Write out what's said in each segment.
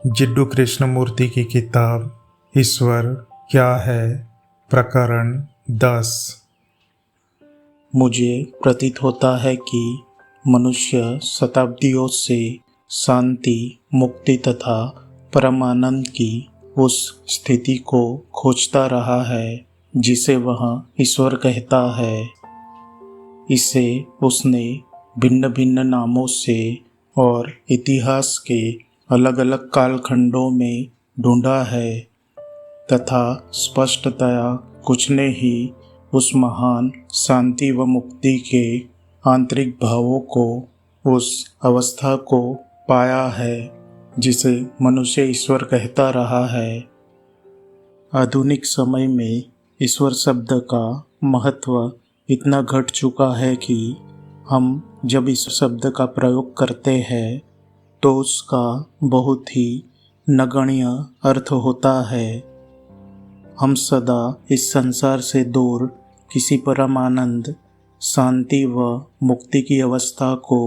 जिड्डू कृष्णमूर्ति की किताब ईश्वर क्या है, प्रकरण 10। मुझे प्रतीत होता है कि मनुष्य शताब्दियों से शांति, मुक्ति तथा परमानंद की उस स्थिति को खोजता रहा है जिसे वह ईश्वर कहता है। इसे उसने भिन्न भिन्न नामों से और इतिहास के अलग अलग कालखंडों में ढूंढा है तथा स्पष्टतया कुछ ने ही उस महान शांति व मुक्ति के आंतरिक भावों को, उस अवस्था को पाया है जिसे मनुष्य ईश्वर कहता रहा है। आधुनिक समय में ईश्वर शब्द का महत्व इतना घट चुका है कि हम जब इस शब्द का प्रयोग करते हैं तो उसका बहुत ही नगण्य अर्थ होता है। हम सदा इस संसार से दूर किसी परमानंद, शांति व मुक्ति की अवस्था को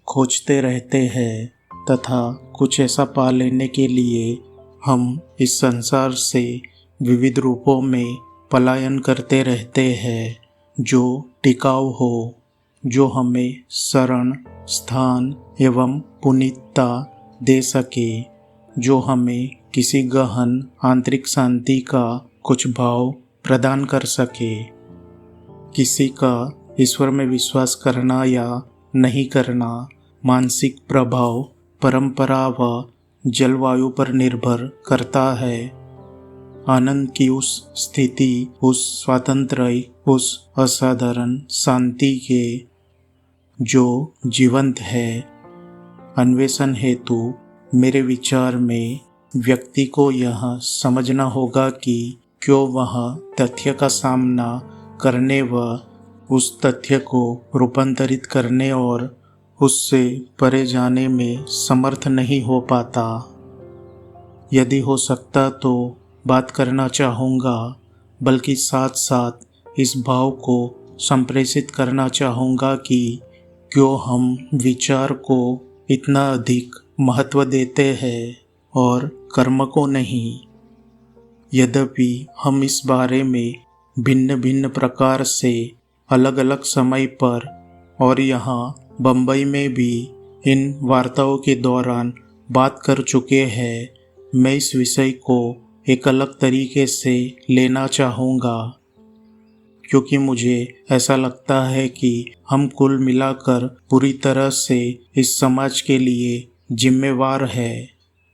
खोजते रहते हैं तथा कुछ ऐसा पा लेने के लिए हम इस संसार से विविध रूपों में पलायन करते रहते हैं जो टिकाऊ हो, जो हमें शरण, स्थान एवं पुनीतता दे सके, जो हमें किसी गहन आंतरिक शांति का कुछ भाव प्रदान कर सके। किसी का ईश्वर में विश्वास करना या नहीं करना मानसिक प्रभाव, परंपरा व जलवायु पर निर्भर करता है। आनंद की उस स्थिति, उस स्वातंत्र्य, उस असाधारण शांति के जो जीवंत है, अन्वेषण हेतु मेरे विचार में व्यक्ति को यह समझना होगा कि क्यों वह तथ्य का सामना करने व उस तथ्य को रूपांतरित करने और उससे परे जाने में समर्थ नहीं हो पाता। यदि हो सकता तो बात करना चाहूँगा, बल्कि साथ साथ इस भाव को संप्रेषित करना चाहूँगा कि क्यों हम विचार को इतना अधिक महत्व देते हैं और कर्म को नहीं। यद्यपि हम इस बारे में भिन्न भिन्न प्रकार से अलग अलग समय पर और यहाँ बम्बई में भी इन वार्ताओं के दौरान बात कर चुके हैं, मैं इस विषय को एक अलग तरीके से लेना चाहूँगा, क्योंकि मुझे ऐसा लगता है कि हम कुल मिलाकर पूरी तरह से इस समाज के लिए जिम्मेवार है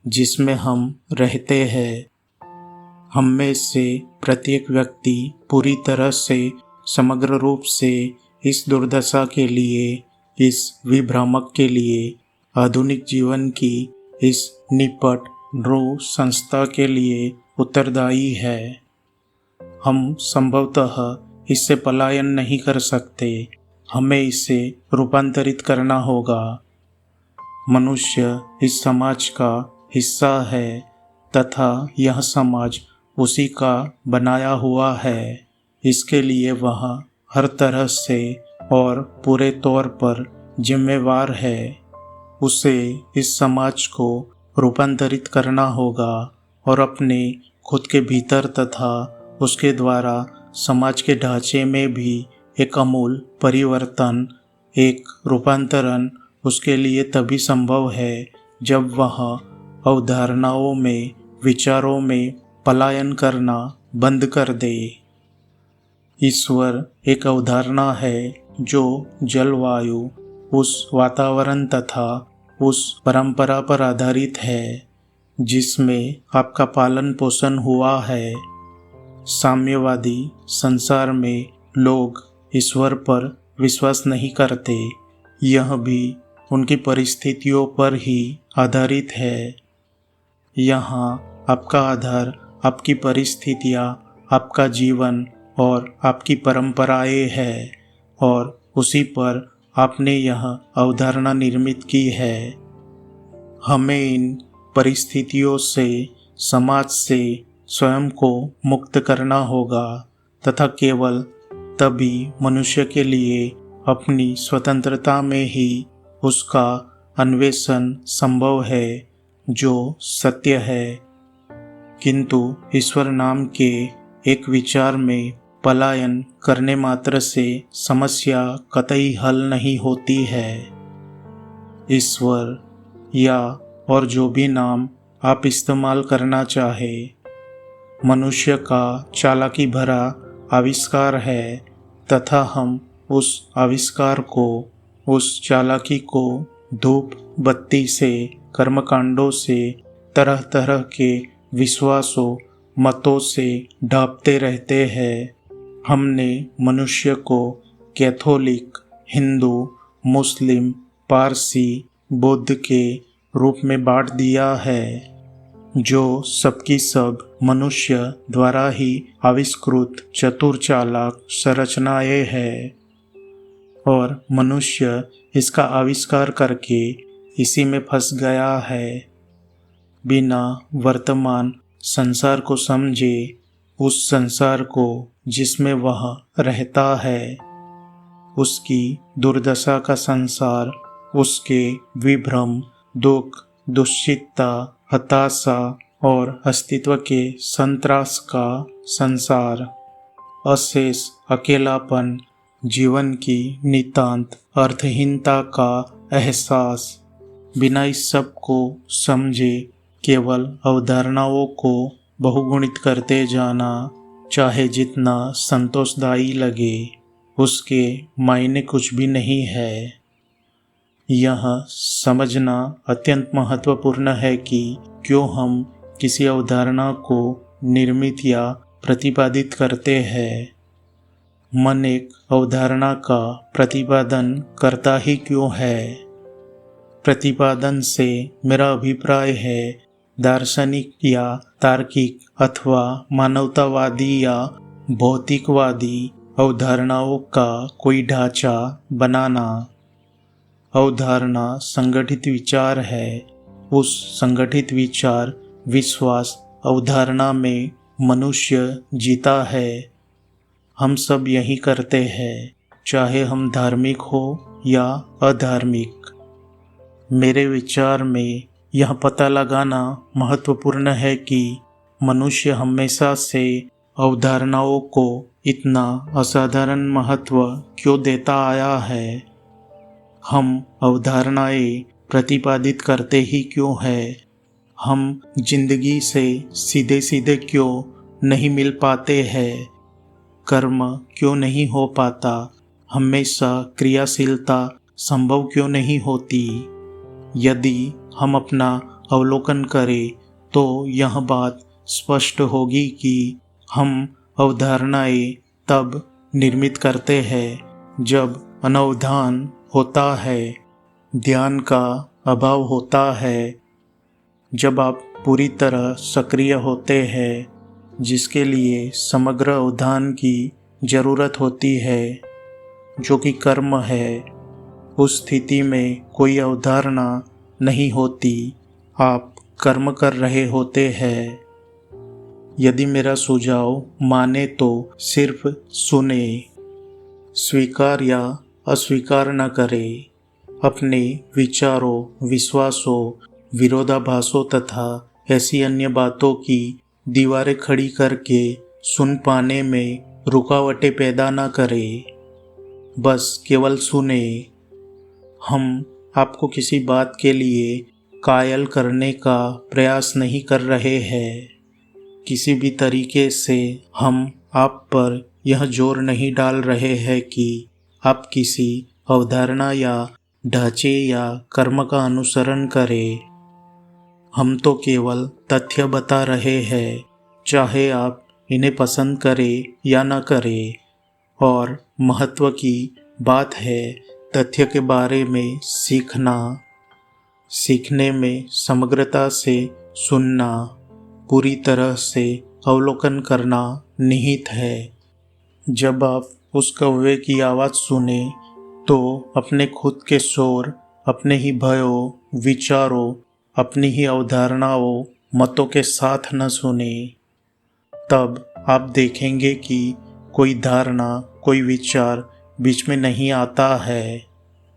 जिसमें हम रहते हैं। हम में से प्रत्येक व्यक्ति पूरी तरह से समग्र रूप से इस दुर्दशा के लिए, इस विभ्रामक के लिए, आधुनिक जीवन की इस निपट ध्रुव संस्था के लिए उत्तरदायी है। हम संभवतः इससे पलायन नहीं कर सकते, हमें इसे रूपांतरित करना होगा। मनुष्य इस समाज का हिस्सा है तथा यह समाज उसी का बनाया हुआ है। इसके लिए वह हर तरह से और पूरे तौर पर जिम्मेवार है। उसे इस समाज को रूपांतरित करना होगा और अपने खुद के भीतर तथा उसके द्वारा समाज के ढांचे में भी एक आमूल परिवर्तन, एक रूपांतरण उसके लिए तभी संभव है जब वह अवधारणाओं में, विचारों में पलायन करना बंद कर दे। ईश्वर एक अवधारणा है जो जलवायु, उस वातावरण तथा उस परंपरा पर आधारित है जिसमें आपका पालन पोषण हुआ है। साम्यवादी संसार में लोग ईश्वर पर विश्वास नहीं करते, यह भी उनकी परिस्थितियों पर ही आधारित है। यहाँ आपका आधार आपकी परिस्थितियाँ, आपका जीवन और आपकी परंपराएं हैं और उसी पर आपने यह अवधारणा निर्मित की है। हमें इन परिस्थितियों से, समाज से स्वयं को मुक्त करना होगा तथा केवल तभी मनुष्य के लिए अपनी स्वतंत्रता में ही उसका अन्वेषण संभव है जो सत्य है, किंतु ईश्वर नाम के एक विचार में पलायन करने मात्र से समस्या कतई हल नहीं होती है। ईश्वर या और जो भी नाम आप इस्तेमाल करना चाहे, मनुष्य का चालाकी भरा आविष्कार है तथा हम उस आविष्कार को, उस चालाकी को धूप बत्ती से, कर्मकांडों से, तरह तरह के विश्वासों मतों से ढांपते रहते हैं। हमने मनुष्य को कैथोलिक, हिंदू, मुस्लिम, पारसी, बौद्ध के रूप में बांट दिया है, जो सबकी सब मनुष्य द्वारा ही आविष्कृत चतुर चालाक संरचनाएं हैं और मनुष्य इसका आविष्कार करके इसी में फंस गया है। बिना वर्तमान संसार को समझे, उस संसार को जिसमें वह रहता है, उसकी दुर्दशा का संसार, उसके विभ्रम, दुख, दुश्चिंता, हताशा और अस्तित्व के संत्रास का संसार, अशेष अकेलापन, जीवन की नितांत अर्थहीनता का एहसास, बिना इस सब को समझे केवल अवधारणाओं को बहुगुणित करते जाना, चाहे जितना संतोषदायी लगे, उसके मायने कुछ भी नहीं है। यह समझना अत्यंत महत्वपूर्ण है कि क्यों हम किसी अवधारणा को निर्मित या प्रतिपादित करते हैं। मन एक अवधारणा का प्रतिपादन करता ही क्यों है? प्रतिपादन से मेरा अभिप्राय है दार्शनिक या तार्किक अथवा मानवतावादी या भौतिकवादी अवधारणाओं का कोई ढांचा बनाना। अवधारणा संगठित विचार है। उस संगठित विचार विश्वास अवधारणा में मनुष्य जीता है। हम सब यही करते हैं, चाहे हम धार्मिक हो या अधार्मिक। मेरे विचार में यह पता लगाना महत्वपूर्ण है कि मनुष्य हमेशा से अवधारणाओं को इतना असाधारण महत्व क्यों देता आया है। हम अवधारणाएं प्रतिपादित करते ही क्यों है? हम जिंदगी से सीधे सीधे क्यों नहीं मिल पाते हैं? कर्म क्यों नहीं हो पाता? हमेशा क्रियाशीलता संभव क्यों नहीं होती? यदि हम अपना अवलोकन करें तो यह बात स्पष्ट होगी कि हम अवधारणाएं तब निर्मित करते हैं जब अनवधान होता है, ध्यान का अभाव होता है, जब आप पूरी तरह सक्रिय होते हैं, जिसके लिए समग्र अवधान की जरूरत होती है, जो कि कर्म है। उस स्थिति में कोई अवधारणा नहीं होती, आप कर्म कर रहे होते हैं। यदि मेरा सुझाव माने तो सिर्फ सुने, स्वीकार या अस्वीकार न करें। अपने विचारों, विश्वासों, विरोधाभासों तथा ऐसी अन्य बातों की दीवारें खड़ी करके सुन पाने में रुकावटें पैदा न करें। बस केवल सुने। हम आपको किसी बात के लिए कायल करने का प्रयास नहीं कर रहे हैं। किसी भी तरीके से हम आप पर यह जोर नहीं डाल रहे हैं कि आप किसी अवधारणा या ढांचे या कर्म का अनुसरण करें। हम तो केवल तथ्य बता रहे हैं, चाहे आप इन्हें पसंद करें या न करें। और महत्व की बात है तथ्य के बारे में सीखना। सीखने में समग्रता से सुनना, पूरी तरह से अवलोकन करना निहित है। जब आप उस कौवे की आवाज़ सुने तो अपने खुद के शोर, अपने ही भयों, विचारों, अपनी ही अवधारणाओं, मतों के साथ न सुने। तब आप देखेंगे कि कोई धारणा, कोई विचार बीच में नहीं आता है,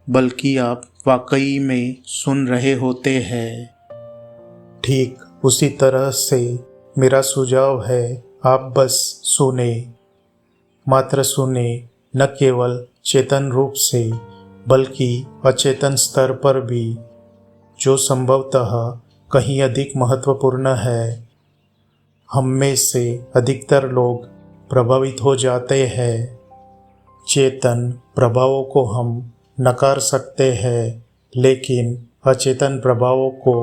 बल्कि आप वाकई में सुन रहे होते हैं। ठीक उसी तरह से मेरा सुझाव है, आप बस सुने, मात्र सुने, न केवल चेतन रूप से बल्कि अचेतन स्तर पर भी, जो संभवतः कहीं अधिक महत्वपूर्ण है। हम में से अधिकतर लोग प्रभावित हो जाते हैं। चेतन प्रभावों को हम नकार सकते हैं, लेकिन अचेतन प्रभावों को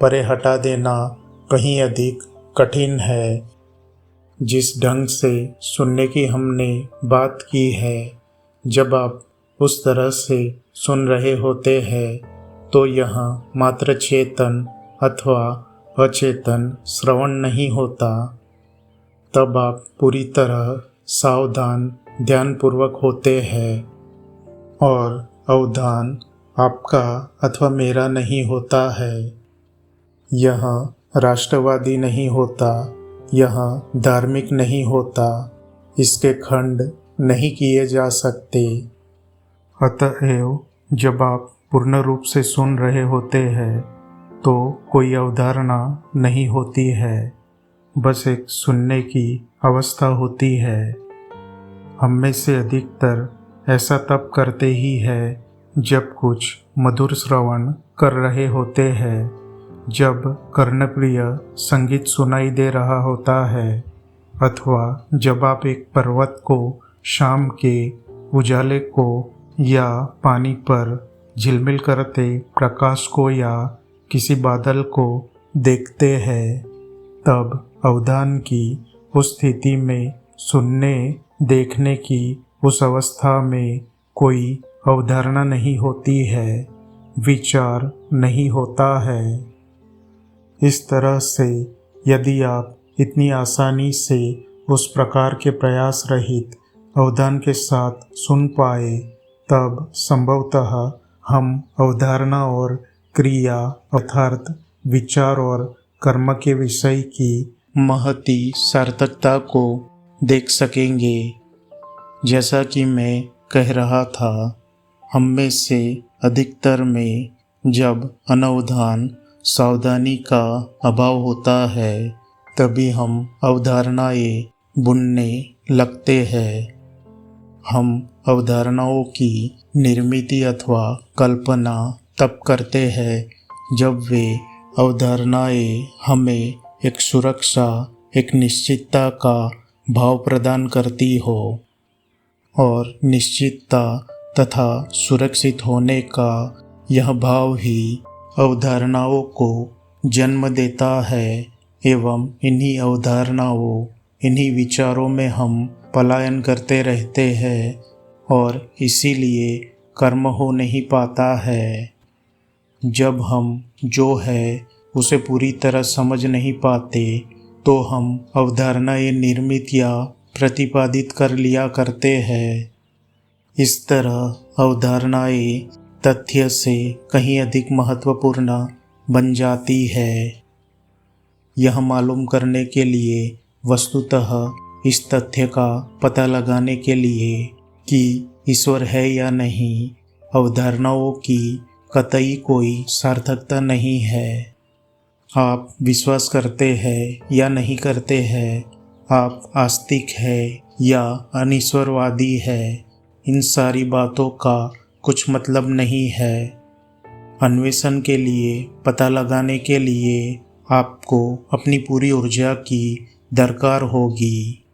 परे हटा देना कहीं अधिक कठिन है। जिस ढंग से सुनने की हमने बात की है, जब आप उस तरह से सुन रहे होते हैं तो यहाँ मात्र चेतन अथवा अचेतन श्रवण नहीं होता। तब आप पूरी तरह सावधान ध्यानपूर्वक होते हैं और अवधान आपका अथवा मेरा नहीं होता है। यह राष्ट्रवादी नहीं होता, यह धार्मिक नहीं होता, इसके खंड नहीं किए जा सकते। अतएव जब आप पूर्ण रूप से सुन रहे होते हैं तो कोई अवधारणा नहीं होती है, बस एक सुनने की अवस्था होती है। हम में से अधिकतर ऐसा तब करते ही है जब कुछ मधुर श्रवण कर रहे होते हैं, जब कर्णप्रिय संगीत सुनाई दे रहा होता है, अथवा जब आप एक पर्वत को, शाम के उजाले को या पानी पर झिलमिल करते प्रकाश को या किसी बादल को देखते हैं। तब अवधान की उस स्थिति में, सुनने देखने की उस अवस्था में कोई अवधारणा नहीं होती है, विचार नहीं होता है। इस तरह से यदि आप इतनी आसानी से उस प्रकार के प्रयास रहित अवधान के साथ सुन पाए, तब संभवतः हम अवधारणा और क्रिया अर्थात विचार और कर्म के विषय की महती सार्थकता को देख सकेंगे। जैसा कि मैं कह रहा था, हम में से अधिकतर में जब अनवधान सावधानी का अभाव होता है, तभी हम अवधारणाएं बुनने लगते हैं। हम अवधारणाओं की निर्मिति अथवा कल्पना तब करते हैं जब वे अवधारणाएं हमें एक सुरक्षा, एक निश्चितता का भाव प्रदान करती हो, और निश्चितता तथा सुरक्षित होने का यह भाव ही अवधारणाओं को जन्म देता है। एवं इन्हीं अवधारणाओं, इन्हीं विचारों में हम पलायन करते रहते हैं और इसीलिए कर्म हो नहीं पाता है। जब हम जो है उसे पूरी तरह समझ नहीं पाते तो हम अवधारणाएं निर्मित या प्रतिपादित कर लिया करते हैं। इस तरह अवधारणाएं तथ्य से कहीं अधिक महत्वपूर्ण बन जाती है। यह मालूम करने के लिए, वस्तुतः इस तथ्य का पता लगाने के लिए कि ईश्वर है या नहीं, अवधारणाओं की कतई कोई सार्थकता नहीं है। आप विश्वास करते हैं या नहीं करते हैं, आप आस्तिक है या अनीश्वरवादी है, इन सारी बातों का कुछ मतलब नहीं है। अन्वेषण के लिए, पता लगाने के लिए आपको अपनी पूरी ऊर्जा की दरकार होगी।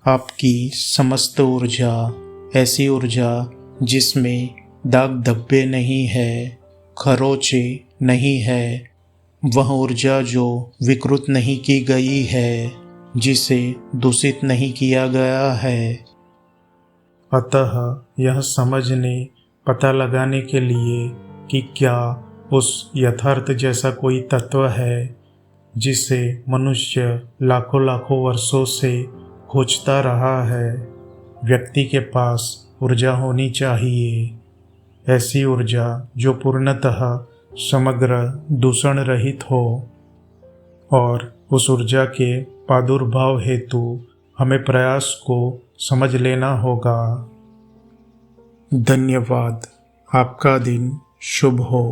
आपकी समस्त ऊर्जा, ऐसी ऊर्जा जिसमें दाग धब्बे नहीं है, खरोचे नहीं है, वह ऊर्जा जो विकृत नहीं की गई है, जिसे दूषित नहीं किया गया है। अतः यह समझने, पता लगाने के लिए कि क्या उस यथार्थ जैसा कोई तत्व है जिसे मनुष्य लाखों लाखों वर्षों से खोजता रहा है, व्यक्ति के पास ऊर्जा होनी चाहिए। ऐसी ऊर्जा जो पूर्णतः समग्र दूषण रहित हो, और उस ऊर्जा के प्रादुर्भाव हेतु हमें प्रयास को समझ लेना होगा। धन्यवाद। आपका दिन शुभ हो।